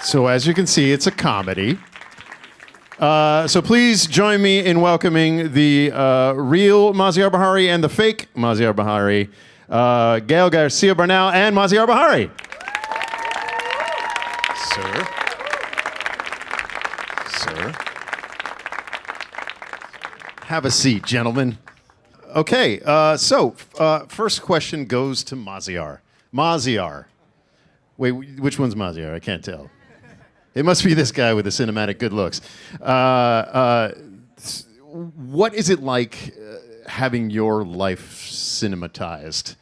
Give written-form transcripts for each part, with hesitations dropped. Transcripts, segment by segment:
So as you can see, it's a comedy. So please join me in welcoming the real Maziar Bahari and the fake Maziar Bahari, Gael, Garcia, Bernal, and Maziar Bahari. Sir. Have a seat, gentlemen. Okay, first question goes to Maziar. Maziar. Wait, which one's Maziar? I can't tell. It must be this guy with the cinematic good looks. What is it like having your life cinematized?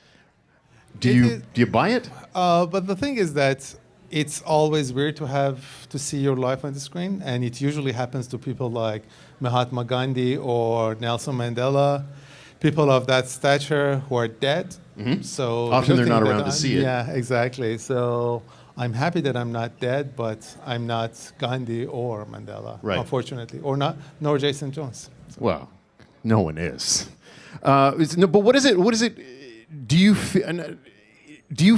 Do you buy it? But the thing is that it's always weird to see your life on the screen, and it usually happens to people like Mahatma Gandhi or Nelson Mandela, people of that stature who are dead. Mm-hmm. So often they're not around to see it. Yeah, exactly. So I'm happy that I'm not dead, but I'm not Gandhi or Mandela, right, unfortunately, nor Jason Jones. So. Well, no one is. But what is it? What is it? Do you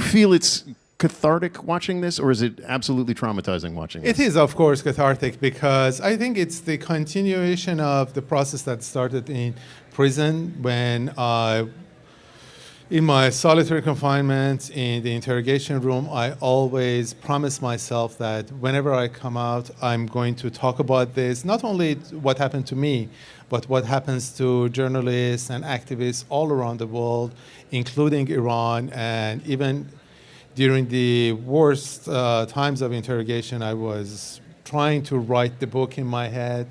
feel it's cathartic watching this, or is it absolutely traumatizing watching this? It is, of course, cathartic because I think it's the continuation of the process that started in prison when in my solitary confinement in the interrogation room, I always promised myself that whenever I come out, I'm going to talk about this, not only what happened to me, but what happens to journalists and activists all around the world, including Iran. And even during the worst times of interrogation, I was trying to write the book in my head.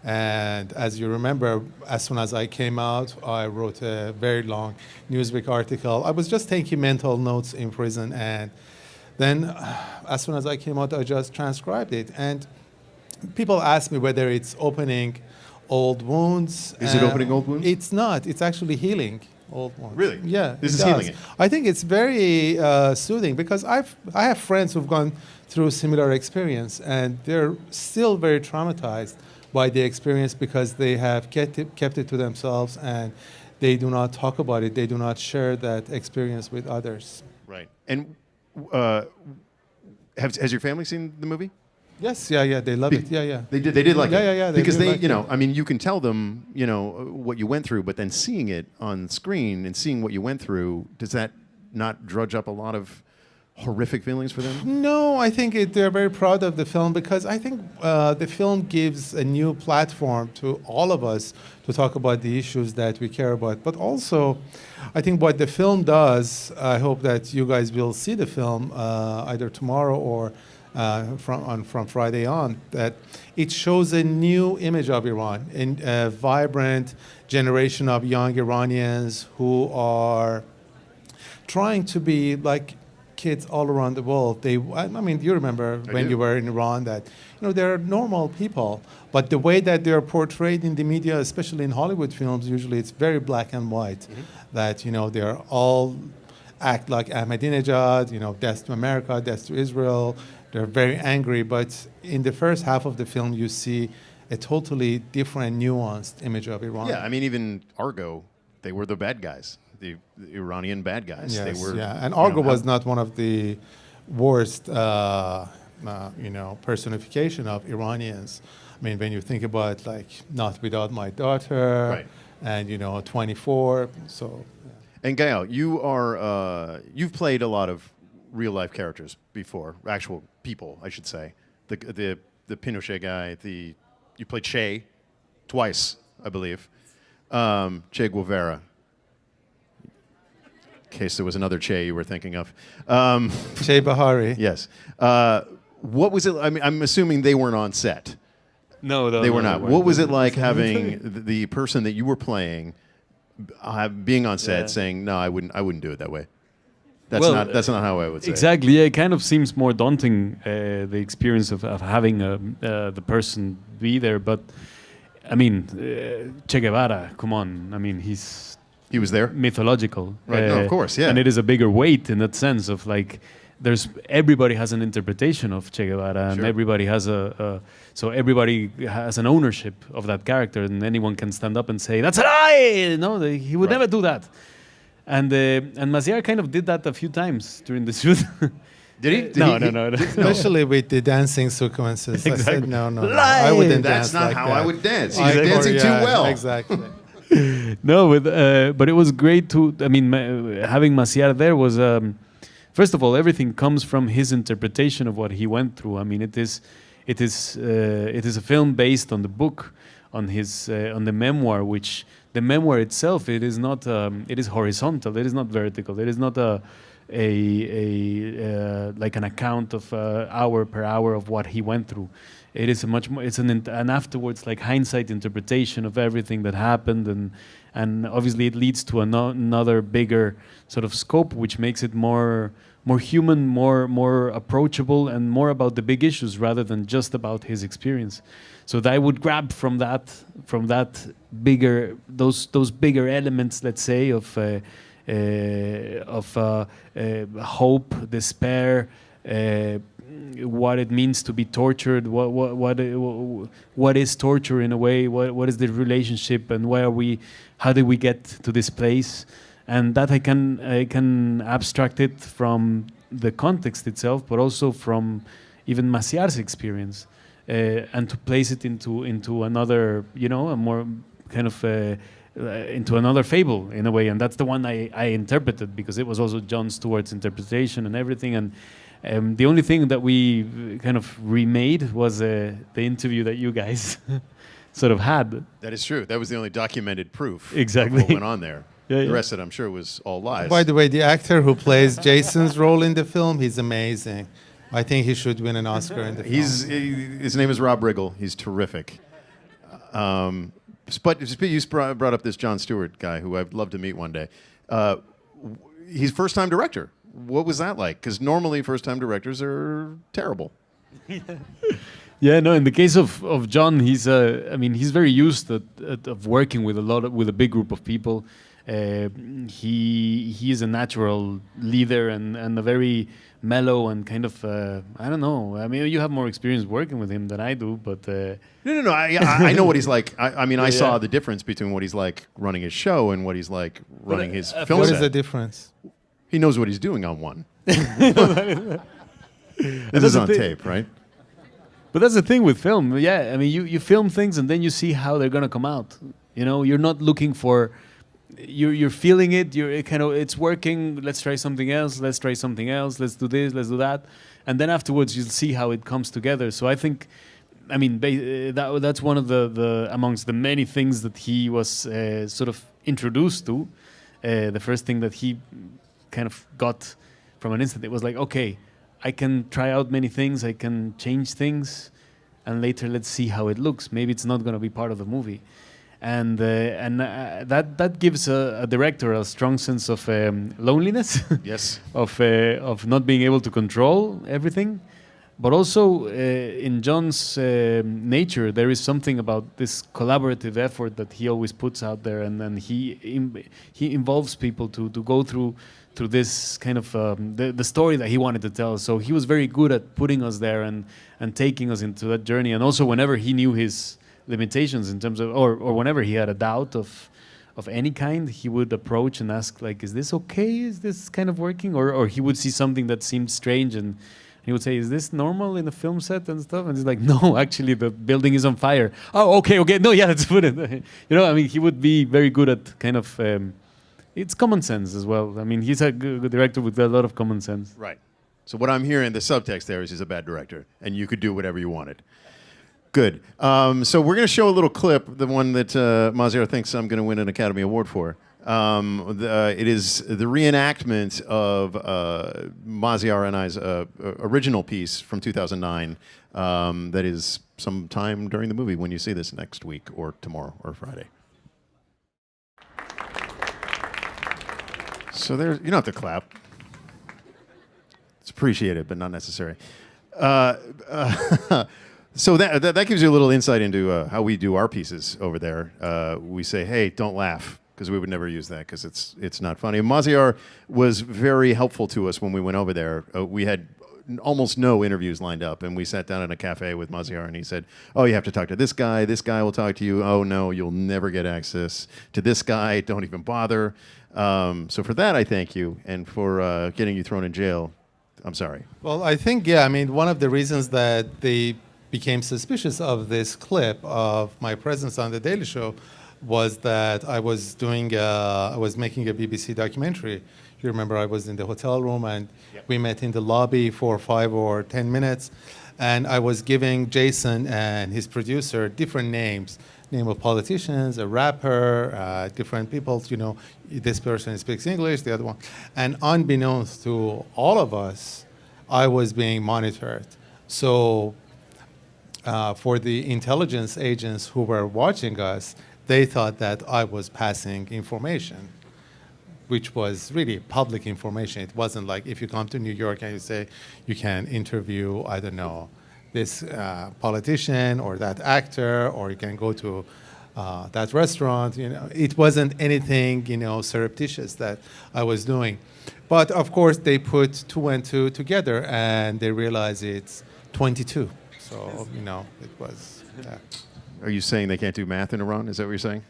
And as you remember, as soon as I came out, I wrote a very long Newsweek article. I was just taking mental notes in prison. And then as soon as I came out, I just transcribed it. And people ask me whether it's opening old wounds. Is it opening old wounds? It's not. It's actually healing old wounds. Really? Yeah. This is healing it. I think it's very soothing because I have friends who've gone through similar experience, and they're still very traumatized by the experience because they have kept it to themselves and they do not talk about it. They do not share that experience with others. Right. And has your family seen the movie? Yes. Yeah. They love it. Yeah. They did like it. Yeah. Because I mean, you can tell them, what you went through, but then seeing it on screen and seeing what you went through, does that not drudge up a lot of horrific feelings for them? No, I think they're very proud of the film because I think the film gives a new platform to all of us to talk about the issues that we care about. But also, I think what the film does, I hope that you guys will see the film either tomorrow or from Friday on, that it shows a new image of Iran, a vibrant generation of young Iranians who are trying to be like kids all around the world. I mean, you remember when you were in Iran that, they're normal people, but the way that they're portrayed in the media, especially in Hollywood films, usually it's very black and white, that, they're all act like Ahmadinejad, death to America, death to Israel. They're very angry, but in the first half of the film, you see a totally different, nuanced image of Iran. Yeah, I mean, even Argo, they were the bad guys. The Iranian bad guys. Yes, they were, and Argo was not one of the worst, personification of Iranians. I mean, when you think about like Not Without My Daughter, right, and 24. So. Yeah. And Gael, you've played a lot of real life characters before, actual people, I should say. The Pinochet guy. You played Che twice, I believe. Che Guevara. In case there was another Che you were thinking of. Che Bahari. Yes. What was it? I mean, I'm assuming they weren't on set. No, they were not. What was it like having the person that you were playing being on set saying, "No, I wouldn't do it that way." That's not how I would say. Exactly. Yeah, it kind of seems more daunting, the experience of having the person be there. But I mean, Che Guevara. Come on. I mean, he was there. Mythological. Right. No, of course. Yeah. And it is a bigger weight in that sense of like, everybody has an interpretation of Che Guevara, and everybody has so everybody has an ownership of that character, and anyone can stand up and say that's a lie. No, he would never do that. And Maziar kind of did that a few times during the shoot. Did he? Did No, he- no. Especially with the dancing sequences. I said, no. I Live. wouldn't That's dance not like how that. I would dance. I- He's dancing too yeah, well. Exactly. No, but it was great to. I mean, having Maziar there was. First of all, everything comes from his interpretation of what he went through. I mean, it is a film based on the book, on the memoir. Which the memoir itself, it is not. It is horizontal. It is not vertical. It is not like an account of hour per hour of what he went through. It is a much more. It's an afterwards, like hindsight interpretation of everything that happened, and obviously it leads to another bigger sort of scope, which makes it more human, more approachable, and more about the big issues rather than just about his experience. So that I would grab from that bigger those bigger elements, let's say, of hope, despair. What it means to be tortured, what is torture in a way, what is the relationship, and how did we get to this place, and that I can abstract it from the context itself, but also from even Maziar's experience, and to place it into another, a more kind of into another fable in a way, and that's the one I interpreted, because it was also Jon Stewart's interpretation and everything, and the only thing that we kind of remade was the interview that you guys sort of had. That is true. That was the only documented proof Exactly. of what went on there. Yeah, The yeah. rest of it, I'm sure, was all lies. By the way, the actor who plays Jason's role in the film, he's amazing. I think he should win an Oscar in the film. His name is Rob Riggle. He's terrific. But you brought up this Jon Stewart guy, who I'd love to meet one day. He's first-time director. What was that like? Because normally first-time directors are terrible. Yeah, no. In the case of John, he's he's very used of working with with a big group of people. He is a natural leader and a very mellow and kind of I don't know. I mean, you have more experience working with him than I do, but No. I know what he's like. I saw yeah. the difference between what he's like running his show and what he's like running his film What set. is the difference? He knows what he's doing on one. This is on the thing. tape, right? But that's the thing with film. Yeah, I mean, you film things and then you see how they're gonna come out. You know, you're not looking for. You're feeling it. It's working. Let's try something else. Let's try something else. Let's do this. Let's do that. And then afterwards, you'll see how it comes together. So I think, I mean, that's one of the amongst the many things that he was sort of introduced to. The first thing that he kind of got from an instant, it was like, okay, I can try out many things, I can change things, and later let's see how it looks. Maybe it's not going to be part of the movie, and that gives a director a strong sense of loneliness, Yes. of not being able to control everything, but also in John's nature there is something about this collaborative effort that he always puts out there, and then he involves people to go through this kind of the story that he wanted to tell. So he was very good at putting us there and taking us into that journey. And also whenever he knew his limitations in terms of, or whenever he had a doubt of any kind, he would approach and ask, like, is this okay? Is this kind of working? Or he would see something that seemed strange and he would say, is this normal in a film set and stuff? And he's like, no, actually the building is on fire. Oh, okay. No, yeah, let's put it. You know, I mean, he would be very good at kind of, it's common sense as well. I mean, he's a good director with a lot of common sense. Right. So what I'm hearing, the subtext there is he's a bad director, and you could do whatever you wanted. Good. So we're going to show a little clip, the one that Maziar thinks I'm going to win an Academy Award for. It is the reenactment of Maziar and I's original piece from 2009. That is sometime during the movie when you see this next week or tomorrow or Friday. So there's, you don't have to clap. It's appreciated, but not necessary. So that gives you a little insight into how we do our pieces over there. We say, hey, don't laugh, because we would never use that, because it's not funny. Maziar was very helpful to us when we went over there. We had almost no interviews lined up, and we sat down in a cafe with Maziar, and he said, oh, you have to talk to this guy will talk to you. Oh, no, you'll never get access to this guy. Don't even bother. So for that, I thank you, and for getting you thrown in jail I'm sorry. Well, I think, yeah, I mean, one of the reasons that they became suspicious of this clip of my presence on The Daily Show was that I was making a BBC documentary. You remember I was in the hotel room and we met in the lobby for 5 or 10 minutes. And I was giving Jason and his producer different names, name of politicians, a rapper, different people, you know, this person speaks English, the other one. And unbeknownst to all of us, I was being monitored. So for the intelligence agents who were watching us, they thought that I was passing information, which was really public information. It wasn't like if you come to New York and you say you can interview, I don't know, this politician or that actor, or you can go to that restaurant. You know, it wasn't anything, you know, surreptitious that I was doing. But of course, they put 2 and 2 together and they realized it's 22. So, you know, it was. Are you saying they can't do math in Iran? Is that what you're saying?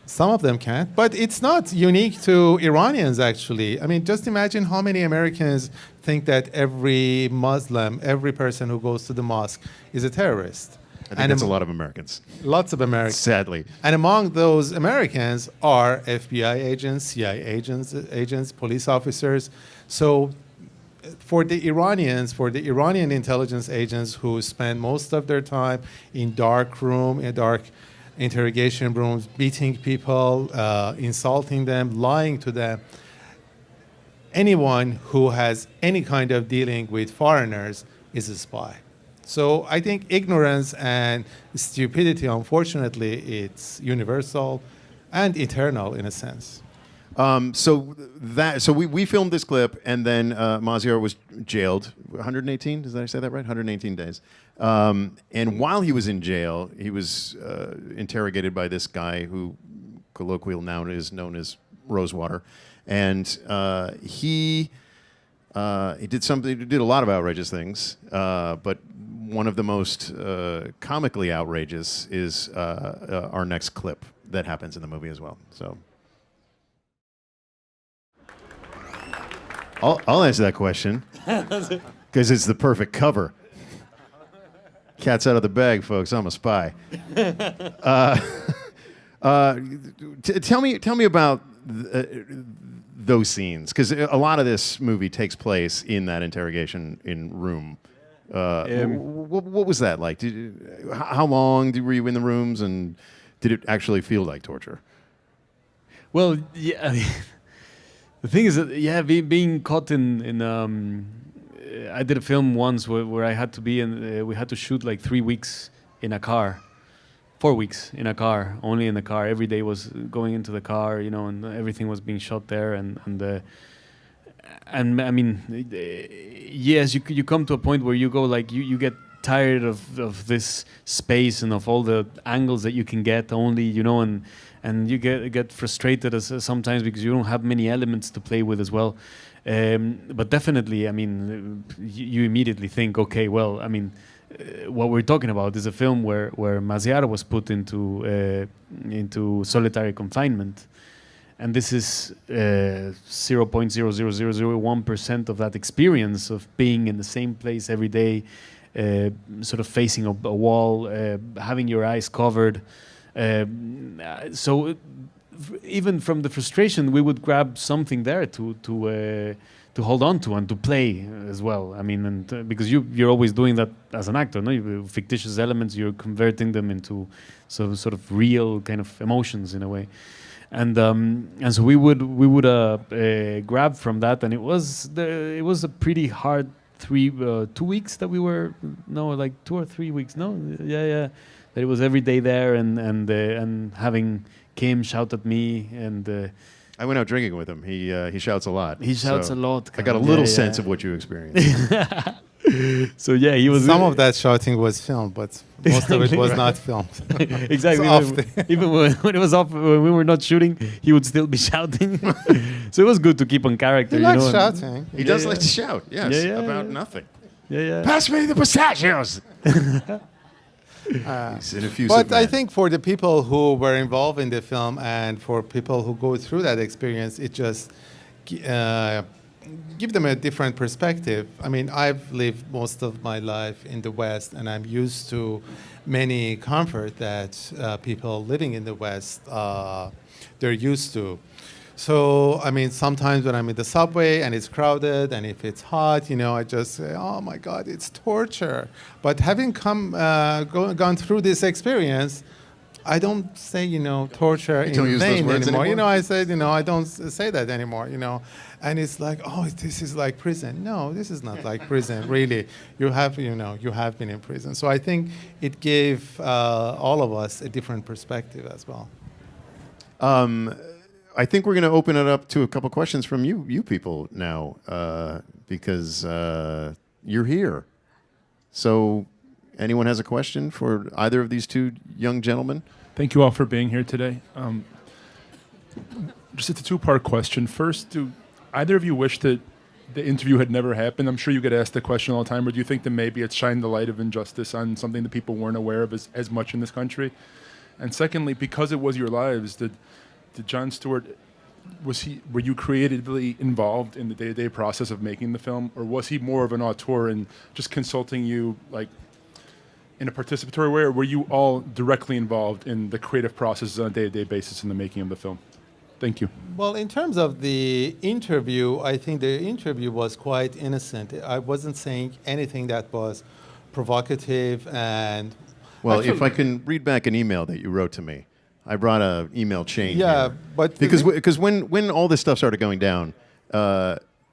Some of them can't, but it's not unique to Iranians, actually. I mean, just imagine how many Americans think that every Muslim, every person who goes to the mosque is a terrorist. I think that's a lot of Americans. Lots of Americans. Sadly. And among those Americans are FBI agents, CIA agents, police officers. So for the Iranians, for the Iranian intelligence agents who spend most of their time in dark interrogation rooms, beating people, insulting them, lying to them, anyone who has any kind of dealing with foreigners is a spy. So I think ignorance and stupidity, unfortunately, it's universal and eternal in a sense. So we filmed this clip, and then Maziar was jailed 118. Did I say that right? 118 days. And while he was in jail, he was interrogated by this guy who, colloquial noun, is known as Rosewater, and he did something. He did a lot of outrageous things, but one of the most comically outrageous is our next clip that happens in the movie as well. So. I'll answer that question because it's the perfect cover. Cat's out of the bag, folks. I'm a spy. Tell me about those scenes, because a lot of this movie takes place in that interrogation room. What was that like? How long were you in the rooms, and did it actually feel like torture? Well, yeah. I mean, the thing is that, yeah, being caught in I did a film once where I had to be in, we had to shoot like 3 weeks in a car, 4 weeks in a car, only in the car. Every day was going into the car, you know, and everything was being shot there. And I mean, yes, you come to a point where you go like, you get tired of this space and of all the angles that you can get only, you know, and you get frustrated sometimes because you don't have many elements to play with as well. But definitely, I mean, you immediately think, okay, well, I mean, what we're talking about is a film where Maziar was put into solitary confinement, and this is 0.00001% of that experience of being in the same place every day, sort of facing a wall, having your eyes covered. So even from the frustration, we would grab something there to hold on to and to play as well. I mean, and because you're always doing that as an actor, no? Fictitious elements, you're converting them into sort of real kind of emotions in a way. And so we would grab from that, and it was a pretty hard 2 weeks that we were, no, like 2 or 3 weeks, no, yeah. That it was every day there, and having Kim shout at me, and I went out drinking with him. He shouts a lot. He shouts a lot. I got a little sense of what you experienced. So yeah, he was. Some of that shouting was filmed, but most of it was not filmed. Exactly. Even when it was off, when we were not shooting, he would still be shouting. So it was good to keep on character. He likes shouting. He does like to shout. Yes, about nothing. Yeah. Pass me the pistachios. But I think for the people who were involved in the film and for people who go through that experience, it just give them a different perspective. I mean, I've lived most of my life in the West, and I'm used to many comfort that people living in the West they're used to. So, I mean, sometimes when I'm in the subway and it's crowded and if it's hot, I just say, oh my God, it's torture. But having gone through this experience, I don't say, torture in don't use those vain words anymore. anymore? I said, I don't say that anymore, And it's like, oh, this is like prison. No, this is not like prison, really. You have been in prison. So I think it gave all of us a different perspective as well. I think we're going to open it up to a couple questions from you people now, because you're here. So, anyone has a question for either of these two young gentlemen? Thank you all for being here today. Just a two-part question. First, do either of you wish that the interview had never happened? I'm sure you get asked the question all the time, or do you think that maybe it shined the light of injustice on something that people weren't aware of as much in this country? And secondly, because it was your lives, did Jon Stewart, were you creatively involved in the day-to-day process of making the film, or was he more of an auteur and just consulting you like in a participatory way, or were you all directly involved in the creative process on a day-to-day basis in the making of the film? Thank you. Well, in terms of the interview, I think the interview was quite innocent. I wasn't saying anything that was provocative and... Well, if I can read back an email that you wrote to me. I brought an email chain Yeah, here. but... Because when all this stuff started going down,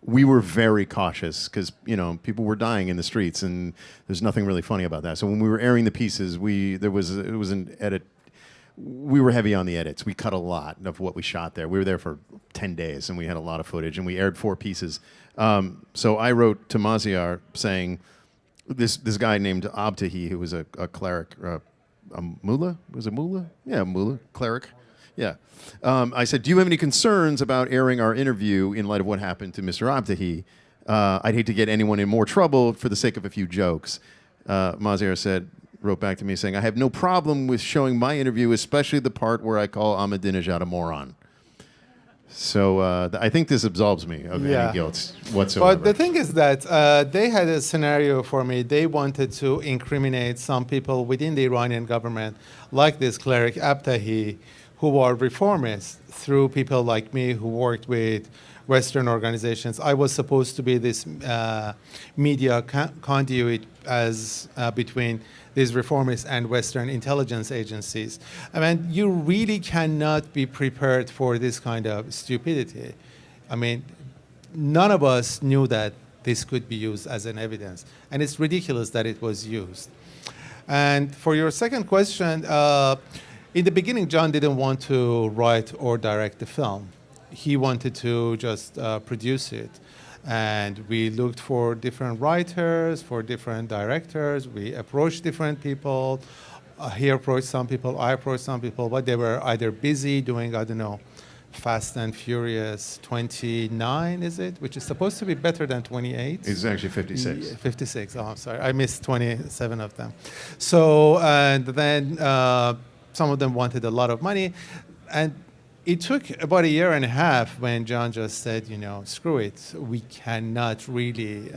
we were very cautious because, people were dying in the streets and there's nothing really funny about that. So when we were airing the pieces, it was an edit. We were heavy on the edits. We cut a lot of what we shot there. We were there for 10 days and we had a lot of footage and we aired 4 pieces. So I wrote to Maziar saying, this guy named Abtahi, who was a cleric, a mullah? Was it mullah? Yeah, mullah, cleric. Yeah. I said, do you have any concerns about airing our interview in light of what happened to Mr. Abtahi? I'd hate to get anyone in more trouble for the sake of a few jokes. Maziar wrote back to me saying, I have no problem with showing my interview, especially the part where I call Ahmadinejad a moron. So I think this absolves me of any guilt whatsoever. But the thing is that they had a scenario for me. They wanted to incriminate some people within the Iranian government, like this cleric Abtahi, who are reformists, through people like me who worked with Western organizations. I was supposed to be this media conduit as between these reformists and Western intelligence agencies. I mean, you really cannot be prepared for this kind of stupidity. I mean, none of us knew that this could be used as an evidence, and it's ridiculous that it was used. And for your second question, in the beginning, Jon didn't want to write or direct the film. He wanted to just produce it. And we looked for different writers, for different directors. We approached different people. He approached some people, I approached some people, but they were either busy doing, I don't know, Fast and Furious 29, is it? Which is supposed to be better than 28. It's actually 56. Yeah, 56, oh, I'm sorry. I missed 27 of them. So, and then some of them wanted a lot of money. And it took about 1.5 years when Jon just said, screw it. We cannot really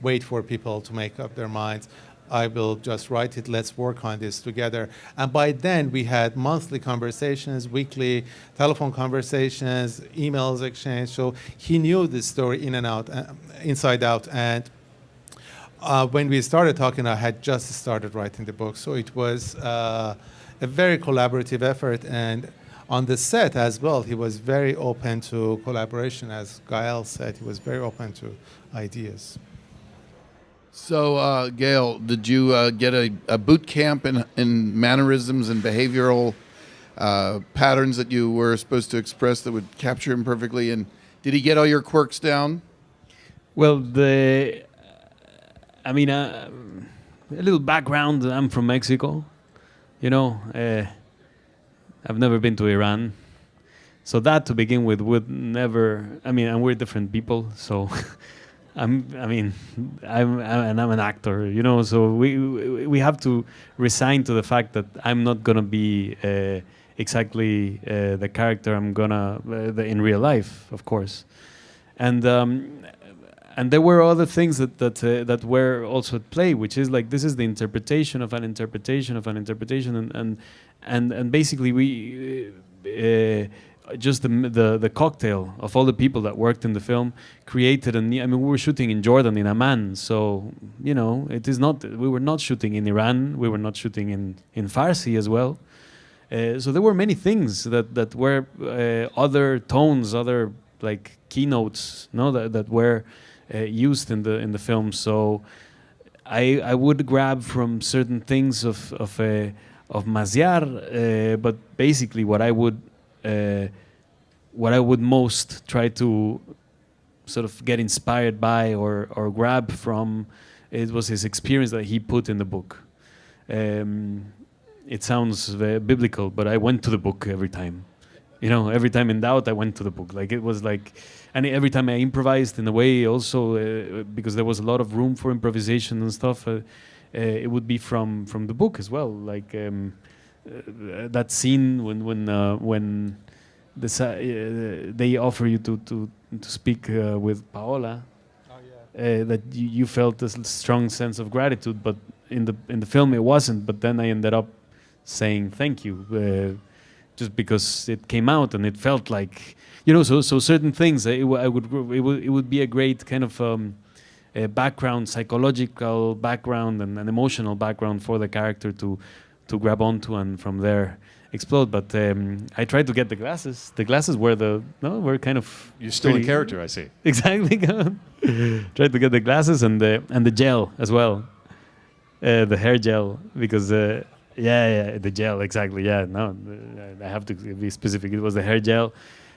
wait for people to make up their minds. I will just write it. Let's work on this together. And by then, we had monthly conversations, weekly telephone conversations, emails exchanged. So he knew this story in and out, inside out. And when we started talking, I had just started writing the book. So it was a very collaborative effort. And on the set as well, he was very open to collaboration. As Gael said, he was very open to ideas. So, Gael, did you get a boot camp in mannerisms and behavioral patterns that you were supposed to express that would capture him perfectly? And did he get all your quirks down? Well, a little background. I'm from Mexico. I've never been to Iran. So that, to begin with, would never... and we're different people, so... I'm an actor, so we have to resign to the fact that I'm not going to be exactly the character I'm going to... in real life, of course. and there were other things that were also at play, which is like this is the interpretation of an interpretation of an interpretation, and basically we just the cocktail of all the people that worked in the film created I mean, we were shooting in Jordan, in Amman, so you know it is not, we were not shooting in Iran, we were not shooting in Farsi as well. So there were many things that were other tones, other like keynotes, no, that were used in the film. So I would grab from certain things of Maziar, but basically what I would most try to sort of get inspired by or grab from, it was his experience that he put in the book. It sounds biblical, but I went to the book every time. You know, every time in doubt, I went to the book. Like it was like, and every time I improvised in a way also, because there was a lot of room for improvisation and stuff, it would be from the book as well. Like that scene when they offer you to speak with Paola, that you felt a strong sense of gratitude, but in the film it wasn't. But then I ended up saying thank you, just because it came out and it felt like, you know, so certain things it would be a great kind of a background, psychological background and emotional background for the character to grab onto and from there explode. But I tried to get the glasses. The glasses were were kind of, You're still in pretty- character, I see. Exactly. Tried to get the glasses and the gel as well, the hair gel, because the gel, exactly. Yeah, no, I have to be specific. It was the hair gel,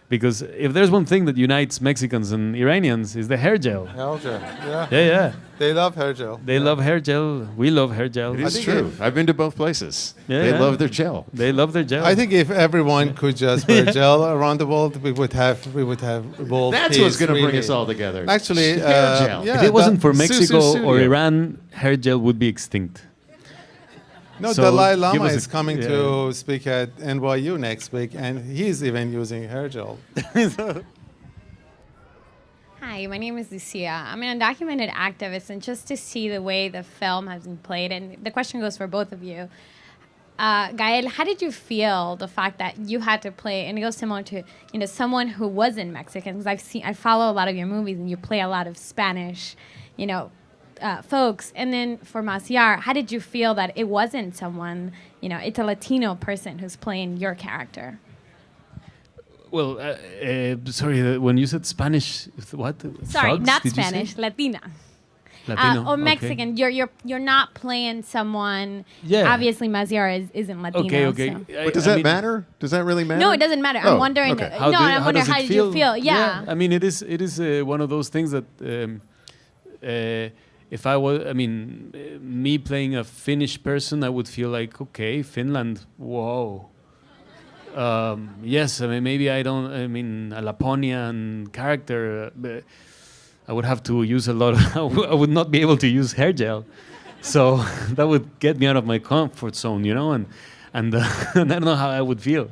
because if there's one thing that unites Mexicans and Iranians is the hair gel. Hair gel. Yeah. Yeah. They love hair gel. They love hair gel. We love hair gel. It is think true. I've been to both places. Yeah, They yeah. love their gel. They love their gel. I think if everyone could just wear gel around the world, we would have world That's peace, what's going to bring really. us all together. Actually, Hair gel. yeah, if it wasn't for Susu Mexico or Studio. Iran, hair gel would be extinct. No, So Dalai give Lama us a- is coming yeah. to speak at NYU next week, and he's even using hair gel. Hi, my name is Lucia. I'm an undocumented activist, and just to see the way the film has been played, and the question goes for both of you. Gael, how did you feel the fact that you had to play, and it goes similar to someone who wasn't Mexican? Because I follow a lot of your movies, and you play a lot of Spanish, folks. And then for Maziar, how did you feel that it wasn't someone, it's a Latino person who's playing your character? Well, sorry, when you said Spanish, what? Sorry, Thugs, not did you say? Spanish, Latina. Latino, Or okay. Mexican. You're not playing someone. Yeah. Obviously, Maziar isn't Latino. Okay. so- But does that matter? Does that really matter? No, it doesn't matter. Oh, I'm wondering. okay. I'm wondering does it how did you feel? Yeah. I mean, it is one of those things that if I was, me playing a Finnish person, I would feel like, okay, Finland, whoa. Yes, maybe I don't. A Laponian character. I would have to use a lot of. I would not be able to use hair gel, so that would get me out of my comfort zone, and and I don't know how I would feel.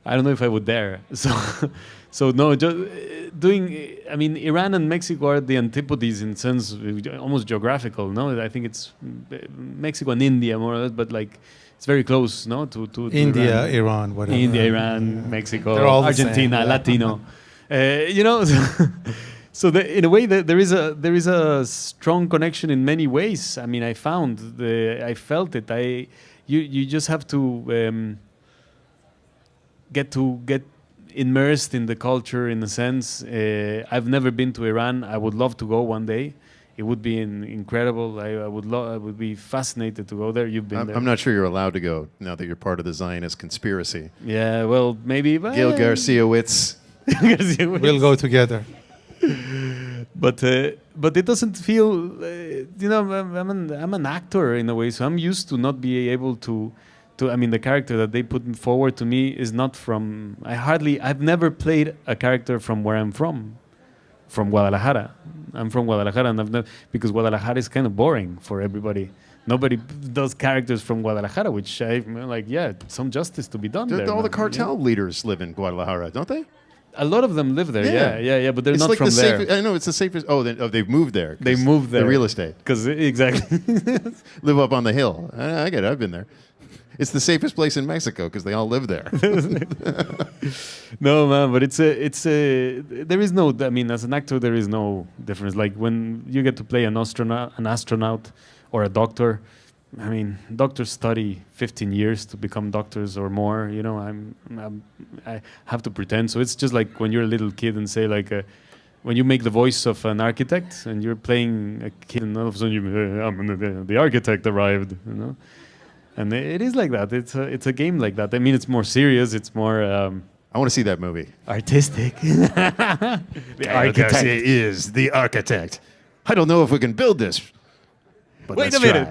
I don't know if I would dare. So no, just doing. Iran and Mexico are the antipodes in sense, almost geographical. No, I think it's Mexico and India more or less, but like. It's very close, no, to India, Iran. Iran, whatever. India, Iran, Mexico, They're all the Argentina, same, yeah. Latino. So in a way, there is a strong connection in many ways. I felt it. You just have to get immersed in the culture in a sense. I've never been to Iran. I would love to go one day. It would be incredible. I would be fascinated to go there. You've been there. I'm not sure you're allowed to go now that you're part of the Zionist conspiracy. Yeah, well, maybe. Gail Garciawicz. We'll go together. But it doesn't feel. I'm an actor in a way, so I'm used to not be able to. The character that they put forward to me is not from. I've never played a character from where I'm from Guadalajara. I'm from Guadalajara, and because Guadalajara is kind of boring for everybody. Nobody does characters from Guadalajara, which I'm like, yeah, some justice to be done there. All the man. cartel leaders live in Guadalajara, don't they? A lot of them live there. Yeah. Yeah. But they're It's not like from the there. safest. I know it's the safest. Oh, they've moved there. They 'cause moved there. The real estate. Because exactly. Live up on the hill. I get it. I've been there. It's the safest place in Mexico because they all live there. No, man, but there is no. I mean, as an actor, there is no difference. Like when you get to play an astronaut, or a doctor. I mean, doctors study 15 years to become doctors or more. You know, I have to pretend. So it's just like when you're a little kid and say like, when you make the voice of an architect and you're playing a kid, and all of a sudden the architect arrived. You know, and it is like that. It's a game like that. I mean, it's more serious. It's more. I want to see that movie. Artistic. The Gael Garcia is the architect. I don't know if we can build this. But Wait a let's minute.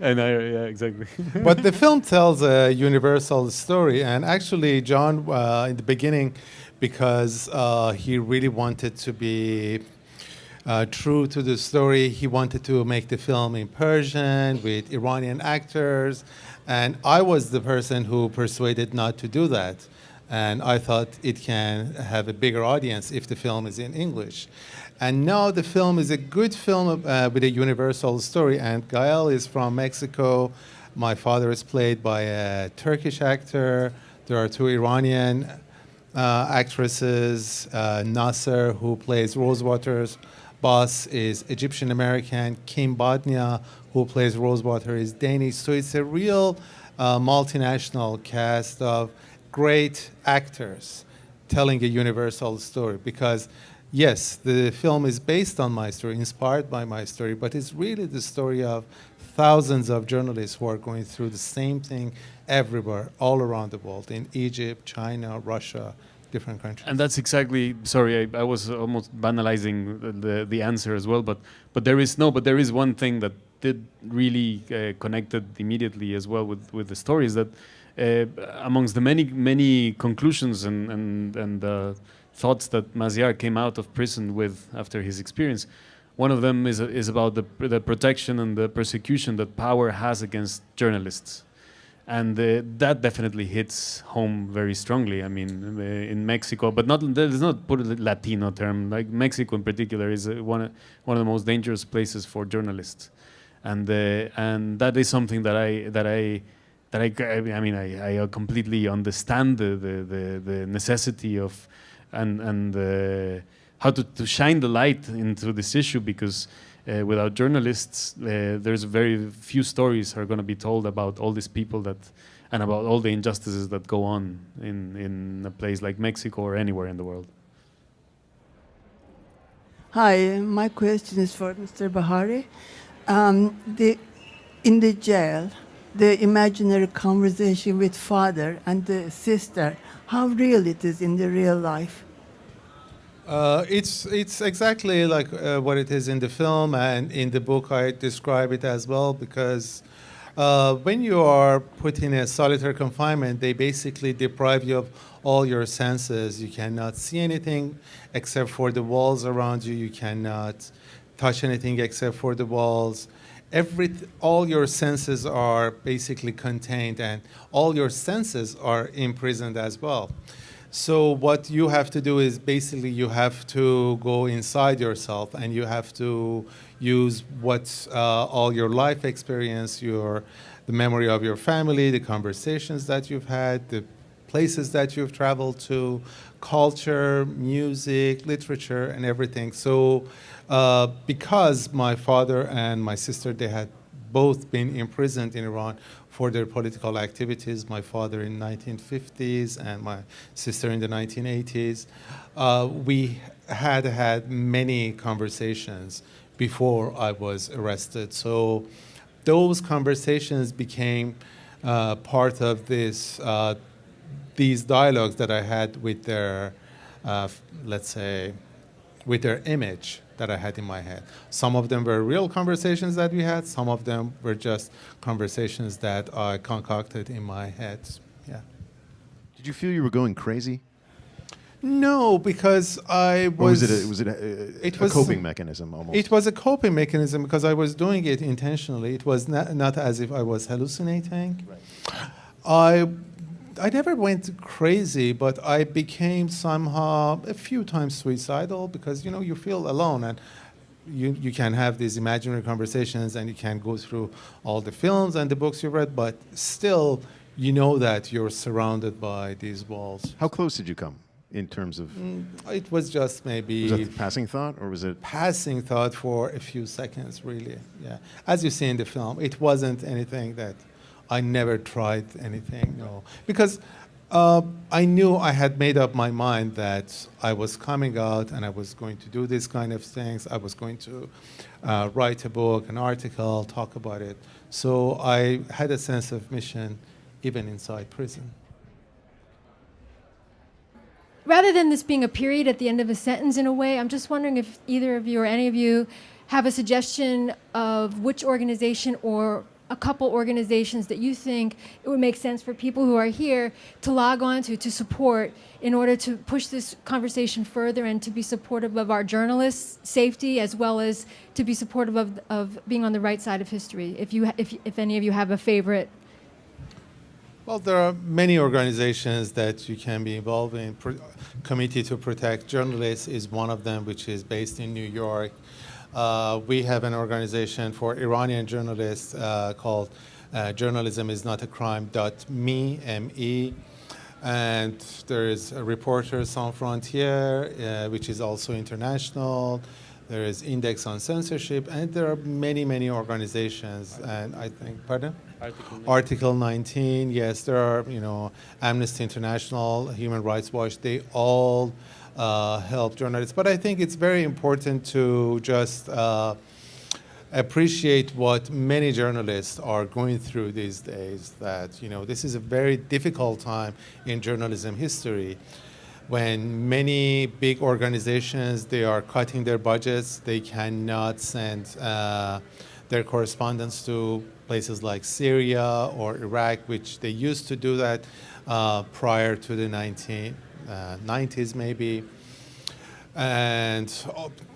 try. Yeah, exactly. But the film tells a universal story, and actually, John, in the beginning, because he really wanted to be true to the story, he wanted to make the film in Persian with Iranian actors, and I was the person who persuaded not to do that. And I thought it can have a bigger audience if the film is in English. And now the film is a good film with a universal story. And Gael is from Mexico. My father is played by a Turkish actor. There are two Iranian actresses. Nasser, who plays Rosewater's boss, is Egyptian American. Kim Bodnia, who plays Rosewater, is Danish. So it's a real multinational cast of great actors telling a universal story, because yes, the film is based on my story, inspired by my story, but it's really the story of thousands of journalists who are going through the same thing everywhere, all around the world, in Egypt, China, Russia, different countries. And that's exactly. Sorry, I was almost banalizing the answer as well. But there is one thing that did really connected immediately as well with the story, is that amongst the many conclusions and thoughts that Maziar came out of prison with after his experience, one of them is about the protection and the persecution that power has against journalists. And that definitely hits home very strongly. I mean, in Mexico, but let's not put a Latino term. Like Mexico in particular is one of the most dangerous places for journalists, and that is something that I completely understand the necessity of and how to shine the light into this issue, because without journalists, there's very few stories are going to be told about all these people and about all the injustices that go on in a place like Mexico or anywhere in the world. Hi, my question is for Mr. Bahari. In the jail, the imaginary conversation with father and the sister, how real it is in the real life? It's exactly like what it is in the film, and in the book I describe it as well, because when you are put in a solitary confinement, they basically deprive you of all your senses. You cannot see anything except for the walls around you. You cannot touch anything except for the walls. All your senses are basically contained, and all your senses are imprisoned as well. So what you have to do is basically you have to go inside yourself, and you have to use all your life experience, the memory of your family, the conversations that you've had, the places that you've traveled to, culture, music, literature, and everything. So because my father and my sister, they had both been imprisoned in Iran for their political activities, my father in 1950s and my sister in the 1980s. We had many conversations before I was arrested. So those conversations became part of these dialogues that I had with their, let's say, with their image that I had in my head. Some of them were real conversations that we had. Some of them were just conversations that I concocted in my head. Yeah. Did you feel you were going crazy? No, because I was. Or was it a coping mechanism almost? It was a coping mechanism because I was doing it intentionally. It was not as if I was hallucinating. Right. I never went crazy, but I became somehow a few times suicidal because you feel alone, and you can have these imaginary conversations and you can go through all the films and the books you read, but still you know that you're surrounded by these walls. How close did you come in terms of? It was just maybe Was that a passing thought, or was it? passing thought for a few seconds, really. Yeah, as you see in the film, it wasn't anything that I never tried anything. No, because I knew I had made up my mind that I was coming out and I was going to do these kind of things. I was going to write a book, an article, talk about it. So I had a sense of mission even inside prison. Rather than this being a period at the end of a sentence in a way, I'm just wondering if either of you or any of you have a suggestion of which organization or a couple organizations that you think it would make sense for people who are here to log on to support in order to push this conversation further and to be supportive of our journalists' safety as well as to be supportive of being on the right side of history. If any of you have a favorite. Well, there are many organizations that you can be involved in. Committee to Protect Journalists is one of them, which is based in New York. We have an organization for Iranian journalists called Journalism is Not a Crime.me, M-E. And there is Reporters Sans Frontières, which is also international. There is Index on Censorship, and there are many, many organizations. And I think, pardon? Article 19, yes, there are, Amnesty International, Human Rights Watch, they all help journalists. But I think it's very important to just appreciate what many journalists are going through these days, that, this is a very difficult time in journalism history when many big organizations, they are cutting their budgets, they cannot send their correspondents to places like Syria or Iraq, which they used to do that prior to the 1990s maybe. And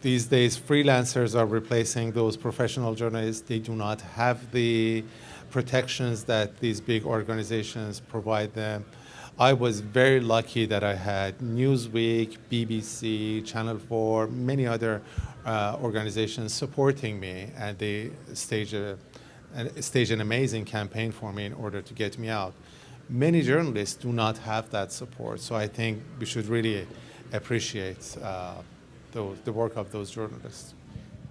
these days, freelancers are replacing those professional journalists. They do not have the protections that these big organizations provide them. I was very lucky that I had Newsweek, BBC, Channel 4, many other organizations supporting me, and they staged an amazing campaign for me in order to get me out. Many journalists do not have that support, so I think we should really appreciate the work of those journalists.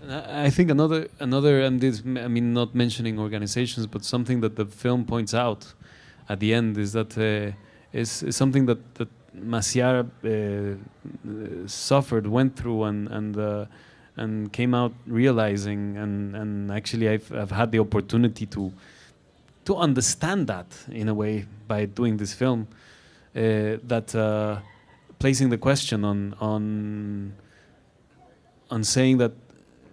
I think another, and this, I mean, not mentioning organizations, but something that the film points out at the end is that is something that Maziar suffered, went through, and came out realizing, and actually I've had the opportunity to understand that in a way by doing this film, that placing the question on saying that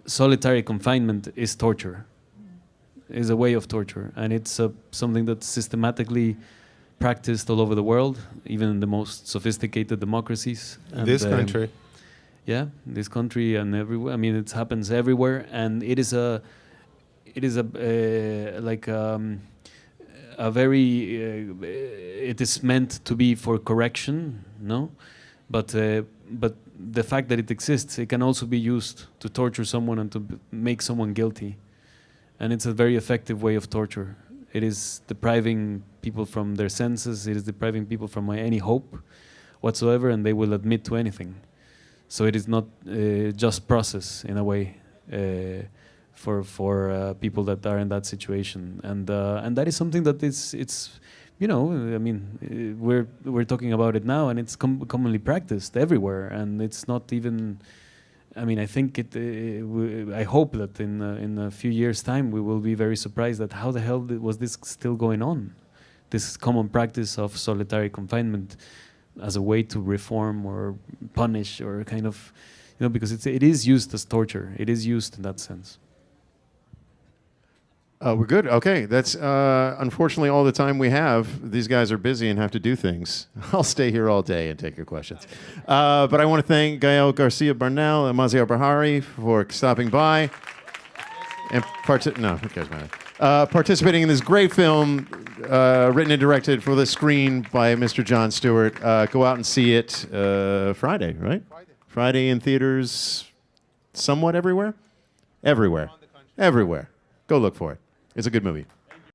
solitary confinement is torture, is a way of torture, and it's something that's systematically practiced all over the world, even in the most sophisticated democracies. In this country. Yeah, this country and everywhere. I mean, it happens everywhere, and it is a very. It is meant to be for correction, no, but the fact that it exists, it can also be used to torture someone and to make someone guilty, and it's a very effective way of torture. It is depriving people from their senses. It is depriving people from any hope whatsoever, and they will admit to anything. So it is not just process in a way for people that are in that situation, and that is something that it's I mean, we're talking about it now, and it's commonly practiced everywhere, and it's not even. I mean, I think I hope that in a few years' time we will be very surprised at how the hell was this still going on, this common practice of solitary confinement as a way to reform or punish or kind of, because it is used as torture. It is used in that sense. We're good. Okay, that's unfortunately all the time we have. These guys are busy and have to do things. I'll stay here all day and take your questions. But I want to thank Gael, Garcia, Bernal, and Maziar Bahari for stopping by. And who cares, man? participating in this great film, written and directed for the screen by Mr. Jon Stewart. Go out and see it Friday, right? Friday in theaters, somewhat everywhere? Everywhere. Everywhere. Go look for it. It's a good movie.